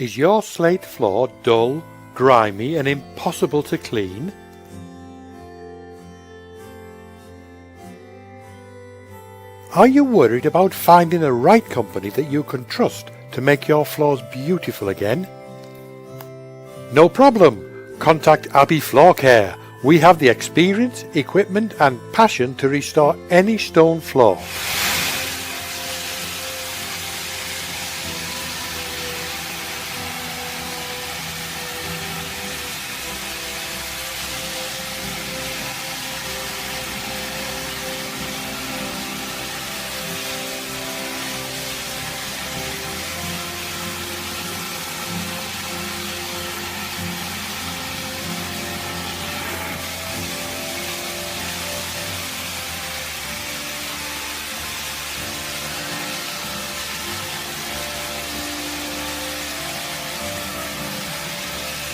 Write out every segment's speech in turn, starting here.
Is your slate floor dull, grimy and impossible to clean? Are you worried about finding a right company that you can trust to make your floors beautiful again? No problem. Contact Abbey Floor Care. We have the experience, equipment and passion to restore any stone floor.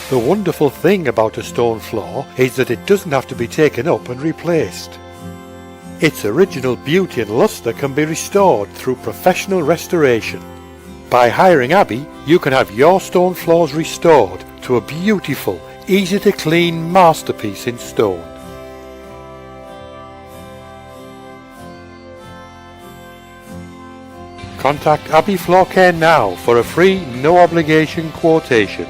The wonderful thing about a stone floor is that it doesn't have to be taken up and replaced. Its original beauty and lustre can be restored through professional restoration. By hiring Abbey, you can have your stone floors restored to a beautiful, easy to clean masterpiece in stone. Contact Abbey Floor Care now for a free, no obligation quotation.